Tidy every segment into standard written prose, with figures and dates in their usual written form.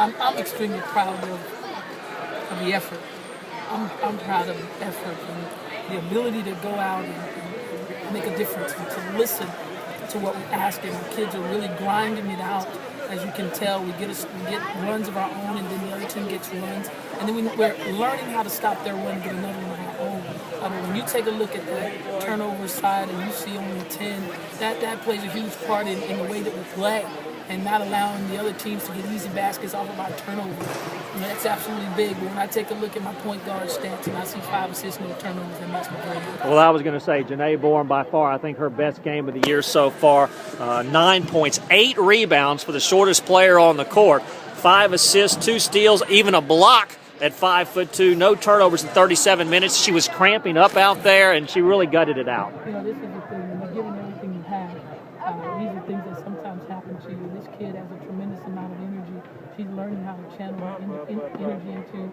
I'm extremely proud of the effort. I'm proud of the effort and the ability to go out and make a difference and to listen to what we're asking. The kids are really grinding it out. As you can tell, we get runs of our own, and then the other team gets runs. And then we're learning how to stop their run and get another one of our own. But when you take a look at that turnover side and you see only 10, that plays a huge part in the way that we play and not allowing the other teams to get easy baskets off of our turnovers. That's absolutely big. But when I take a look at my point guard stats and I see 5 assists, no turnovers, that makes me very good. Well, I was going to say, Janae Bourne, by far, I think her best game of the year so far. 9 points, 8 rebounds for the shortest player on the court. 5 assists, 2 steals, even a block at 5'2". No turnovers in 37 minutes. She was cramping up out there, and she really gutted it out. This is the thing. When you're giving everything you have, these are things that sometimes happen to you. This kid has a tremendous amount of energy. She's learning how to channel energy into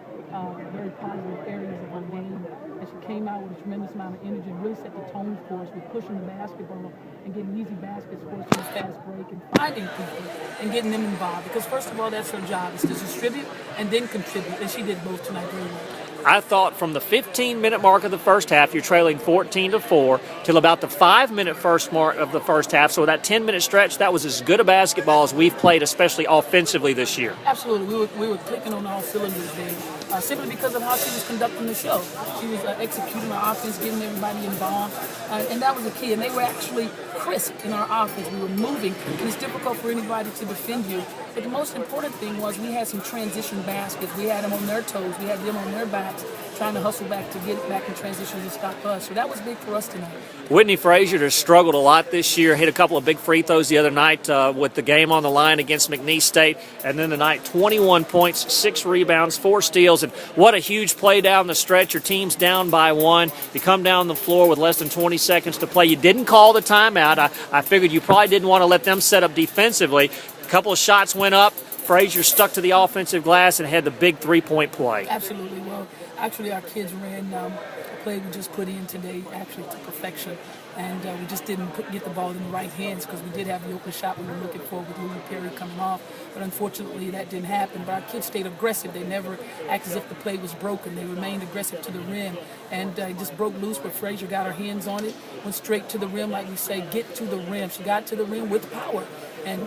very positive areas of her game. And she came out with a tremendous amount of energy and really set the tone for us with pushing the basketball and getting easy baskets for us in the fast break and finding people and getting them involved. Because first of all, that's her job, is to distribute and then contribute. And she did both tonight very well. I thought from the 15-minute mark of the first half, you're trailing 14-4, till about the 5-minute first mark of the first half. So that 10-minute stretch, that was as good a basketball as we've played, especially offensively this year. Absolutely. We were clicking on all cylinders there, simply because of how she was conducting the show. She was executing our offense, getting everybody involved, and that was the key. And they were actually crisp in our offense. We were moving, and it's difficult for anybody to defend you. But the most important thing was we had some transition baskets. We had them on their toes. We had them on their backs, trying to hustle back to get back in transition to stop us. So that was big for us tonight. Whitney Frazier has struggled a lot this year. Hit a couple of big free throws the other night with the game on the line against McNeese State. And then tonight, 21 points, 6 rebounds, 4 steals. And what a huge play down the stretch. Your team's down by 1. You come down the floor with less than 20 seconds to play. You didn't call the timeout. I figured you probably didn't want to let them set up defensively. A couple of shots went up. Frazier stuck to the offensive glass and had the big three-point play. Absolutely. Well, actually, our kids ran a play we just put in today actually to perfection. And we just didn't get the ball in the right hands because we did have the open shot we were looking for with Lily Perry coming off. But unfortunately, that didn't happen. But our kids stayed aggressive. They never acted as if the play was broken. They remained aggressive to the rim. And just broke loose, but Frazier got her hands on it, went straight to the rim, like we say, get to the rim. She got to the rim with power and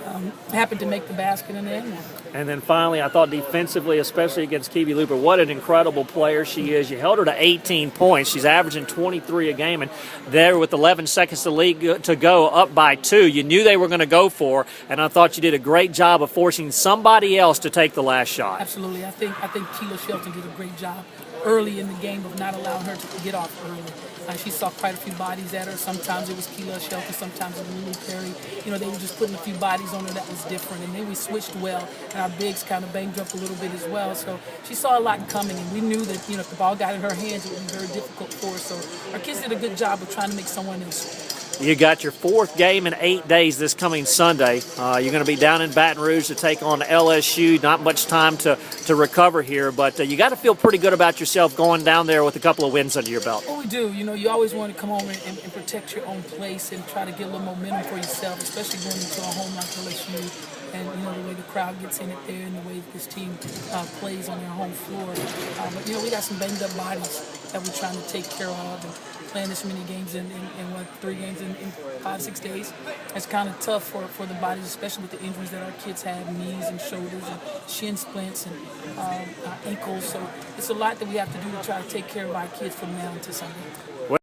happened to make the basket in the end. And then finally, I thought defensively, especially against Kiwi Looper, what an incredible player she is. You held her to 18 points. She's averaging 23 a game. And there with 11 seconds to go, up by 2, you knew they were going to go for her. And I thought you did a great job of forcing somebody else to take the last shot. Absolutely. I think Keela Shelton did a great job early in the game of not allowing her to get off early. She saw quite a few bodies at her. Sometimes it was Keela Shelton, sometimes it was Lily Perry. They were just putting a few bodies on her that was different. And then we switched well, and our bigs kind of banged up a little bit as well. So she saw a lot coming, and we knew that if the ball got in her hands, it would be very difficult for her. So our kids did a good job of trying to make someone else. You got your 4th game in 8 days this coming Sunday. You're going to be down in Baton Rouge to take on LSU. Not much time to recover here, but you got to feel pretty good about yourself going down there with a couple of wins under your belt. Well, we do. You always want to come home and protect your own place and try to get a little momentum for yourself, especially going into a home like LSU. And the way the crowd gets in it there and the way this team plays on their home floor. But we got some banged up bodies that we're trying to take care of, and playing this many games in 3 games in 5-6 days. It's kind of tough for the bodies, especially with the injuries that our kids have, knees and shoulders and shin splints and ankles. So it's a lot that we have to do to try to take care of our kids from now until Sunday.